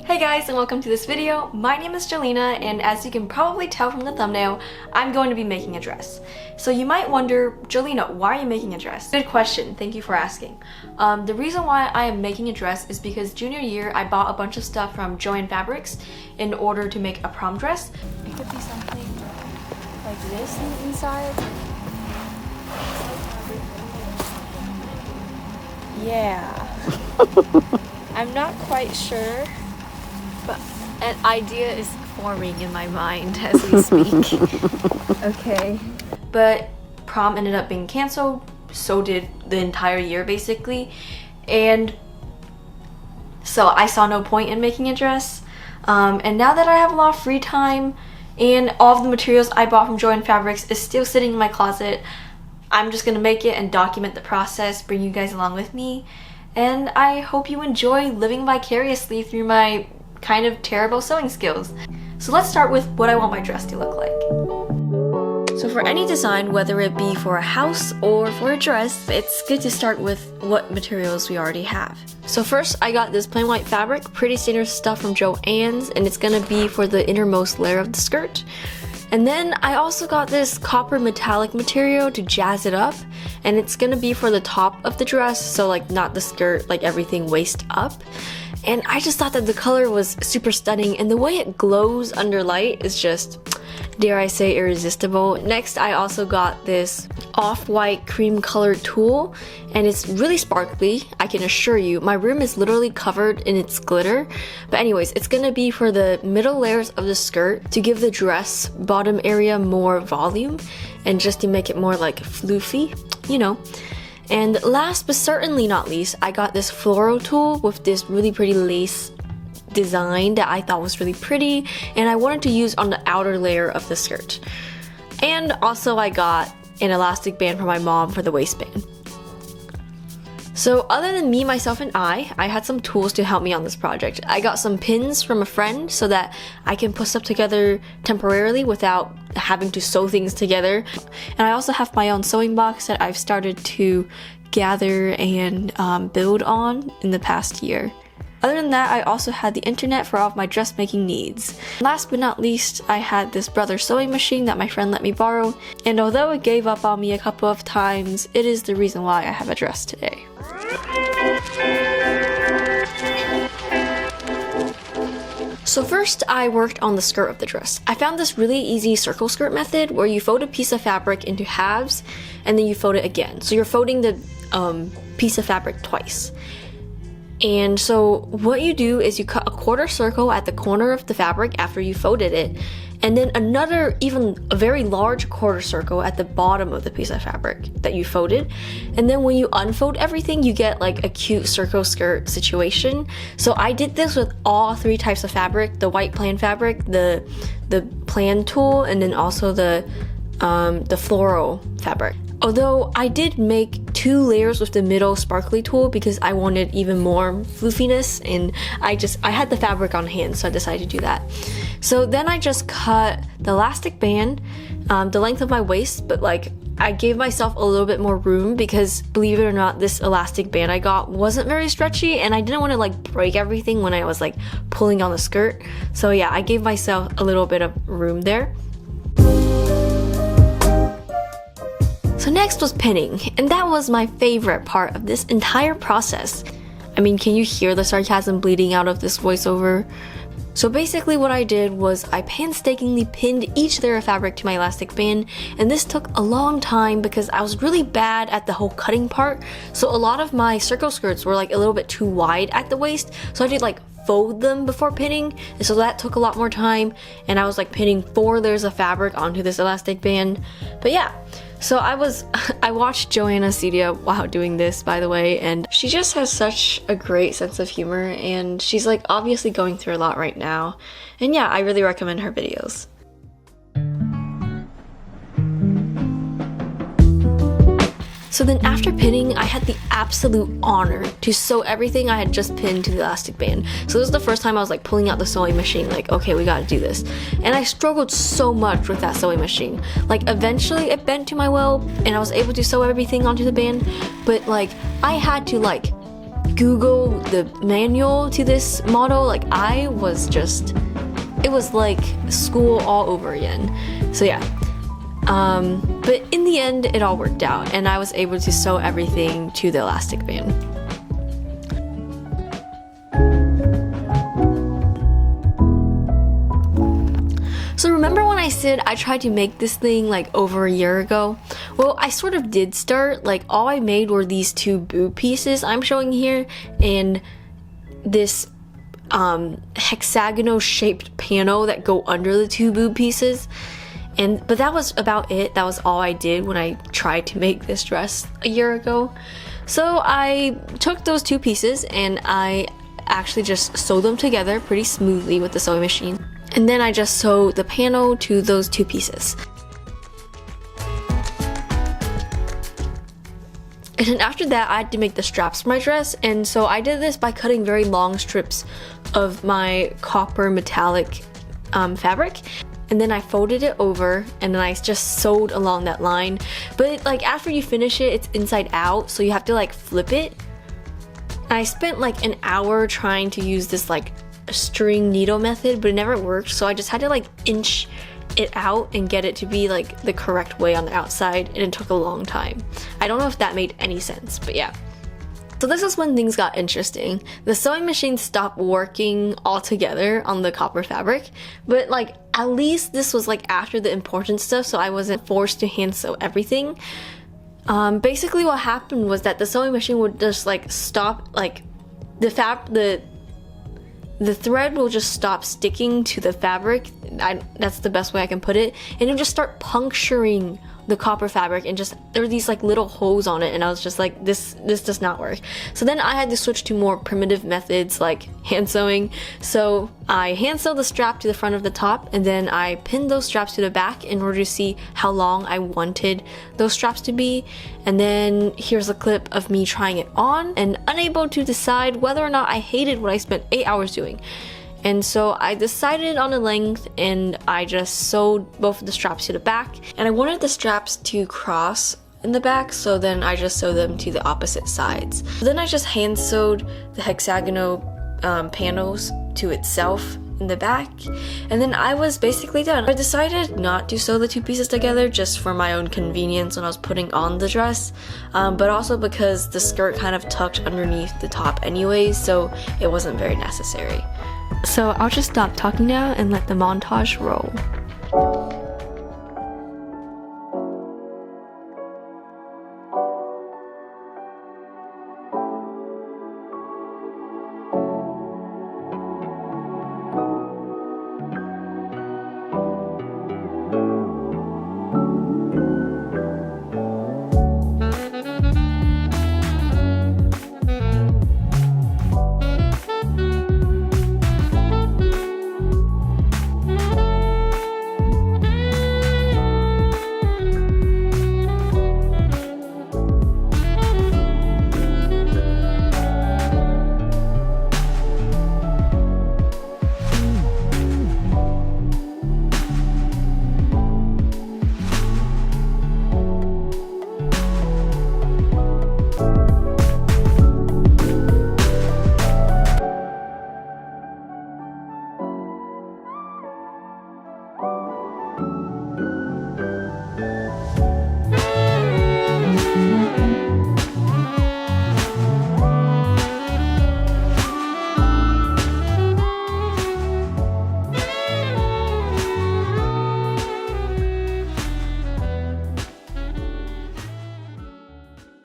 Hey guys, and welcome to this video. My name is Jolena, and as you can probably tell from the thumbnail, I'm going to be making a dress. So you might wonder, Jolena, why are you making a dress? Good question, thank you for asking. The reason why I am making a dress is because junior year I bought a bunch of stuff from Joann Fabrics in order to make a prom dress. It could be something like this on the inside. Yeah. I'm not quite sure, but an idea is forming in my mind as we speak. Okay. But prom ended up being canceled, so did the entire year basically. And so I saw no point in making a dress. And now that I have a lot of free time and all of the materials I bought from Joann Fabrics is still sitting in my closet, I'm just gonna make it and document the process, bring you guys along with me. And I hope you enjoy living vicariously through my kind of terrible sewing skills. So let's start with what I want my dress to look like. So for any design, whether it be for a house or for a dress, it's good to start with what materials we already have. So first I got this plain white fabric, pretty standard stuff from Joann's, and it's gonna be for the innermost layer of the skirt. And then I also got this copper metallic material to jazz it up, and it's gonna be for the top of the dress, so like not the skirt, like everything waist up. And I just thought that the color was super stunning, and the way it glows under light is just, dare I say, irresistible. Next, I also got this off-white cream colored tulle, and it's really sparkly. I can assure you, my room is literally covered in its glitter. But anyways, it's gonna be for the middle layers of the skirt to give the dress bottom area more volume and just to make it more like floofy, you know. And last but certainly not least, I got this floral tulle with this really pretty lace design that I thought was really pretty, and I wanted to use on the outer layer of the skirt. And also I got an elastic band from my mom for the waistband. So other than me, myself, and I had some tools to help me on this project. I got some pins from a friend so that I can put stuff together temporarily without having to sew things together. And I also have my own sewing box that I've started to gather and build on in the past year. Other than that, I also had the internet for all of my dressmaking needs. Last but not least, I had this brother sewing machine that my friend let me borrow, and although it gave up on me a couple of times, it is the reason why I have a dress today. So first, I worked on the skirt of the dress. I found this really easy circle skirt method where you fold a piece of fabric into halves and then you fold it again. So you're folding the piece of fabric twice. And so what you do is you cut a quarter circle at the corner of the fabric after you folded it, and then another, even a very large quarter circle at the bottom of the piece of fabric that you folded. And then when you unfold everything, you get like a cute circle skirt situation. So I did this with all three types of fabric: the white plain fabric, the plain tulle, and then also the floral fabric. Although I did make 2 layers with the middle sparkly tulle because I wanted even more floofiness, and I had the fabric on hand, so I decided to do that. So then I just cut the elastic band the length of my waist, but like I gave myself a little bit more room because, believe it or not, this elastic band I got wasn't very stretchy, and I didn't want to like break everything when I was like pulling on the skirt. So yeah, I gave myself a little bit of room there. So next was pinning, and that was my favorite part of this entire process. I mean, can you hear the sarcasm bleeding out of this voiceover? So basically what I did was I painstakingly pinned each layer of fabric to my elastic band, and this took a long time because I was really bad at the whole cutting part. So a lot of my circle skirts were like a little bit too wide at the waist, so I did like fold them before pinning, and so that took a lot more time, and I was like pinning 4 layers of fabric onto this elastic band. But yeah, so I watched Joanna Cedia while doing this, by the way, and she just has such a great sense of humor, and she's like obviously going through a lot right now. And yeah, I really recommend her videos. So then after pinning, I had the absolute honor to sew everything I had just pinned to the elastic band. So this was the first time I was like pulling out the sewing machine, like, okay, we gotta do this. And I struggled so much with that sewing machine. Like eventually it bent to my will and I was able to sew everything onto the band, but like I had to like Google the manual to this model, like I was just, it was like school all over again. So yeah, but in the end it all worked out and I was able to sew everything to the elastic band. So remember when I said I tried to make this thing like over a year ago? Well, I sort of did start. Like all I made were these two boob pieces I'm showing here and this hexagonal shaped panel that go under the two boob pieces. But that was about it. That was all I did when I tried to make this dress a year ago. So I took those two pieces and I actually just sewed them together pretty smoothly with the sewing machine. And then I just sewed the panel to those two pieces. And then after that, I had to make the straps for my dress. And so I did this by cutting very long strips of my copper metallic fabric. And then I folded it over and then I just sewed along that line. But like after you finish it, it's inside out. So you have to like flip it. And I spent like an hour trying to use this like string needle method, but it never worked, so I just had to like inch it out and get it to be like the correct way on the outside, and it took a long time. I don't know if that made any sense, but yeah. So this is when things got interesting. The sewing machine stopped working altogether on the copper fabric, but like at least this was like after the important stuff, so I wasn't forced to hand sew everything. Basically what happened was that the sewing machine would just like stop, like the thread will just stop sticking to the fabric. That's the best way I can put it. And it'll just start puncturing the copper fabric and just, there were these like little holes on it and I was just like, this does not work. So then I had to switch to more primitive methods like hand sewing. So I hand sewed the strap to the front of the top and then I pinned those straps to the back in order to see how long I wanted those straps to be. And then here's a clip of me trying it on and unable to decide whether or not I hated what I spent 8 hours doing. And so I decided on a length and I just sewed both of the straps to the back. And I wanted the straps to cross in the back, so then I just sewed them to the opposite sides. Then I just hand sewed the hexagonal panels to itself in the back, and then I was basically done. I decided not to sew the two pieces together just for my own convenience when I was putting on the dress, but also because the skirt kind of tucked underneath the top anyways, so it wasn't very necessary. So I'll just stop talking now and let the montage roll.